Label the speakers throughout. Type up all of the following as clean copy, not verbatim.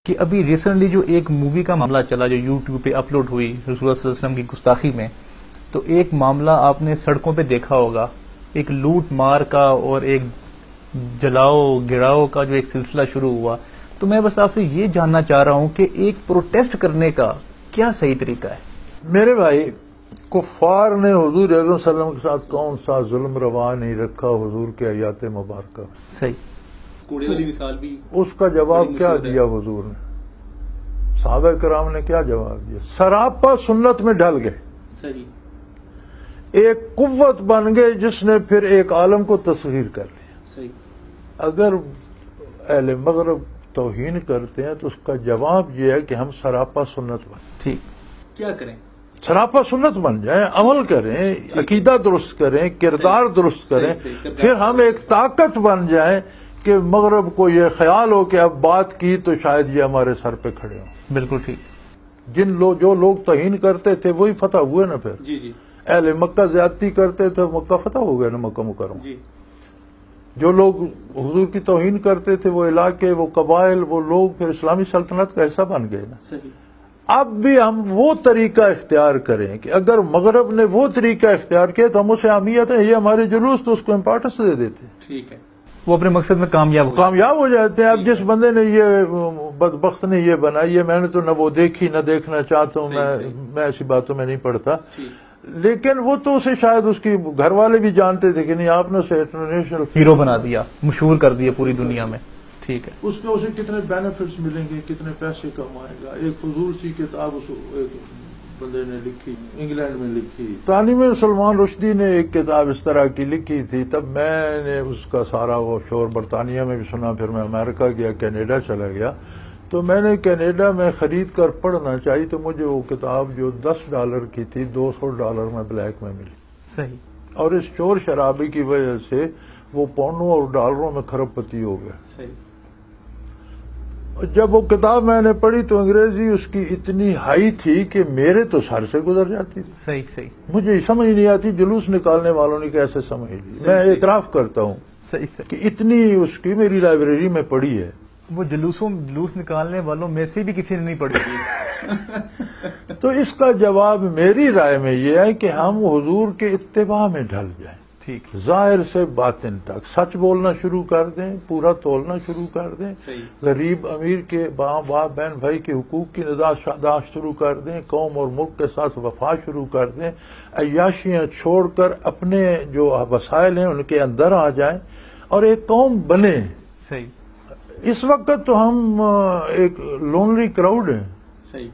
Speaker 1: کہ ابھی ریسنٹلی جو ایک مووی کا معاملہ چلا جو یوٹیوب پہ اپلوڈ ہوئی رسول اللہ صلی اللہ علیہ وسلم کی گستاخی میں، تو ایک معاملہ آپ نے سڑکوں پہ دیکھا ہوگا، ایک لوٹ مار کا اور ایک جلاؤ گراؤ کا جو ایک سلسلہ شروع ہوا. تو میں بس آپ سے یہ جاننا چاہ رہا ہوں کہ ایک پروٹیسٹ کرنے کا کیا صحیح طریقہ ہے؟
Speaker 2: میرے بھائی، کفار نے حضور اعظم صلی اللہ علیہ وسلم کے ساتھ کون سا ظلم روا نہیں رکھا حضور کے آیات مبارکہ میں؟
Speaker 1: صحیح.
Speaker 3: کوڑے والی مثال بھی
Speaker 2: اس کا جواب کیا دیا حضور نے؟ صحابہ کرام نے کیا جواب دیا؟ سراپا سنت میں ڈل گئے،
Speaker 3: صحیح،
Speaker 2: ایک قوت بن گئے جس نے پھر ایک عالم کو تصغیر کر لیا.
Speaker 3: صحیح.
Speaker 2: اگر اہل مغرب توہین کرتے ہیں تو اس کا جواب یہ ہے کہ ہم سراپا سنت بن جائیں.
Speaker 1: ٹھیک،
Speaker 3: کیا کریں؟
Speaker 2: سراپا سنت بن جائیں، عمل کریں، عقیدہ درست کریں، کردار درست کریں، پھر ہم ایک طاقت بن جائیں کہ مغرب کو یہ خیال ہو کہ اب بات کی تو شاید یہ ہمارے سر پہ کھڑے ہوں.
Speaker 1: بالکل ٹھیک.
Speaker 2: جو لوگ توہین کرتے تھے وہی فتح ہوئے نا. پھر
Speaker 3: جی جی
Speaker 2: اہل مکہ زیادتی کرتے تھے، مکہ فتح ہو گئے نا، مکہ مکرمہ.
Speaker 3: جی.
Speaker 2: جو لوگ حضور کی توہین کرتے تھے، وہ علاقے، وہ قبائل، وہ لوگ پھر اسلامی سلطنت کا حصہ بن گئے نا.
Speaker 3: صحیح.
Speaker 2: اب بھی ہم وہ طریقہ اختیار کریں کہ اگر مغرب نے وہ طریقہ اختیار کیا تو ہم اسے اہمیت ہے، یہ ہمارے جلوس تو اس کو امپورٹنس دے دیتے ہیں،
Speaker 3: ٹھیک ہے،
Speaker 1: وہ اپنے مقصد میں کامیاب
Speaker 2: ہو جاتے ہیں. اب جس بندے نے یہ بدبخت نے یہ بنائی ہے، میں نے تو نہ وہ دیکھی نہ دیکھنا چاہتا ہوں، میں ایسی باتوں میں نہیں پڑتا، لیکن وہ تو اسے شاید اس کی گھر والے بھی جانتے تھے کہ نہیں، آپ نے اسے انٹرنیشنل
Speaker 1: ہیرو بنا دیا، مشہور کر دیا پوری دنیا میں. ٹھیک ہے.
Speaker 2: اس میں اسے کتنے بینیفٹس ملیں گے، کتنے پیسے کمائے گا. ایک فضول سی کتاب ایک بندے نے لکھی، انگلینڈ میں لکھی، تعلیم سلمان رشدی نے ایک کتاب اس طرح کی لکھی تھی. تب میں نے اس کا سارا وہ شور برطانیہ میں بھی سنا، پھر میں امریکہ گیا، کینیڈا چلا گیا، تو میں نے کینیڈا میں خرید کر پڑھنا چاہی تو مجھے وہ کتاب جو $10 کی تھی، $200 میں بلیک میں ملی.
Speaker 1: صحیح.
Speaker 2: اور اس شور شرابے کی وجہ سے وہ پاؤنڈوں اور ڈالروں میں کھرب پتی ہو گیا.
Speaker 3: صحیح.
Speaker 2: جب وہ کتاب میں نے پڑھی تو انگریزی اس کی اتنی ہائی تھی کہ میرے تو سر سے گزر جاتی تھی.
Speaker 1: صحیح صحیح.
Speaker 2: مجھے سمجھ نہیں آتی جلوس نکالنے والوں نے کیسے سمجھ لی. میں اعتراف کرتا ہوں
Speaker 1: صحیح
Speaker 2: کہ اتنی اس کی میری لائبریری میں پڑھی ہے.
Speaker 1: وہ جلوس نکالنے والوں میں سے بھی کسی نے نہیں پڑھی.
Speaker 2: تو اس کا جواب میری رائے میں یہ ہے کہ ہم حضور کے اتباع میں ڈھل جائیں.
Speaker 1: ٹھیک.
Speaker 2: ظاہر سے باطن تک سچ بولنا شروع کر دیں، پورا تولنا شروع کر دیں، غریب امیر کے باپ بہن بھائی کے حقوق کی نگہداشت شروع کر دیں، قوم اور ملک کے ساتھ وفا شروع کر دیں، عیاشیاں چھوڑ کر اپنے جو وسائل ہیں ان کے اندر آ جائیں اور ایک قوم بنیں.
Speaker 1: صحیح.
Speaker 2: اس وقت تو ہم ایک لونلی کراؤڈ ہیں.
Speaker 3: صحیح.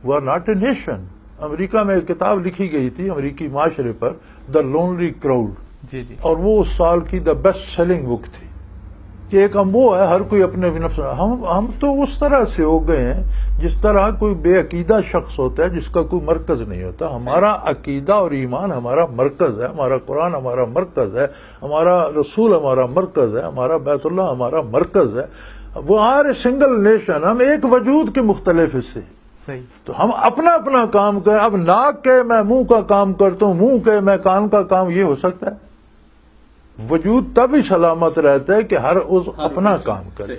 Speaker 2: We are not a nation. امریکہ میں ایک کتاب لکھی گئی تھی امریکی معاشرے پر، دا لونلی کراؤڈ.
Speaker 1: جی جی.
Speaker 2: اور وہ اس سال کی دا بیسٹ سیلنگ بک تھی کہ ایک ہم وہ ہے، ہر کوئی اپنے نفس. ہم تو اس طرح سے ہو گئے ہیں جس طرح کوئی بے عقیدہ شخص ہوتا ہے جس کا کوئی مرکز نہیں ہوتا. ہمارا عقیدہ اور ایمان ہمارا مرکز ہے، ہمارا قرآن ہمارا مرکز ہے، ہمارا رسول ہمارا مرکز ہے، ہمارا بیت اللہ ہمارا مرکز ہے. وہ ہر سنگل نیشن، ہم ایک وجود کے مختلف حصے.
Speaker 1: صحیح.
Speaker 2: تو ہم اپنا اپنا کام کریں. اب ناک کے میں منہ کا کام کرتا ہوں، منہ کے میں کان کا کام، یہ ہو سکتا ہے؟ وجود تب ہی سلامت رہتا ہے کہ ہر عضو اپنا کام کرے.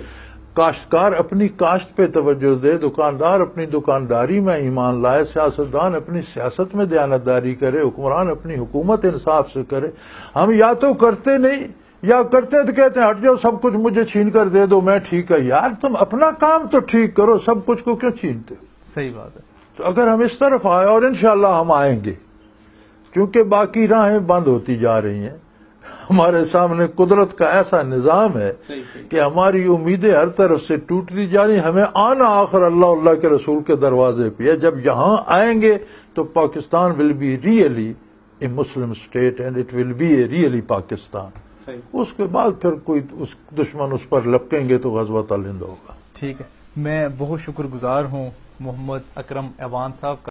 Speaker 2: کاشتکار اپنی کاشت پہ توجہ دے، دکاندار اپنی دکانداری میں ایمان لائے، سیاستدان اپنی سیاست میں دیانتداری کرے، حکمران اپنی حکومت انصاف سے کرے. ہم یا تو کرتے نہیں، یا کرتے ہیں تو کہتے ہیں ہٹ جاؤ، سب کچھ مجھے چھین کر دے دو، میں ٹھیک ہے. یار تم اپنا کام تو ٹھیک کرو، سب کچھ کو کیوں چھینتے ہو؟
Speaker 1: صحیح بات ہے.
Speaker 2: تو اگر ہم اس طرف آئے، اور انشاءاللہ ہم آئیں گے، کیونکہ باقی راہیں بند ہوتی جا رہی ہیں. ہمارے سامنے قدرت کا ایسا نظام ہے کہ ہماری امیدیں ہر طرف سے ٹوٹتی جا رہی ہیں. ہمیں آنا آخر اللہ کے رسول کے دروازے پہ ہے. جب یہاں آئیں گے تو Pakistan will be really a Muslim state and it will be a really Pakistan. اس کے بعد پھر کوئی دشمن اس پر لپکیں گے تو غزوہ تلند ہوگا.
Speaker 1: ٹھیک ہے. میں بہت شکر گزار ہوں محمد اکرم ایوان صاحب کا.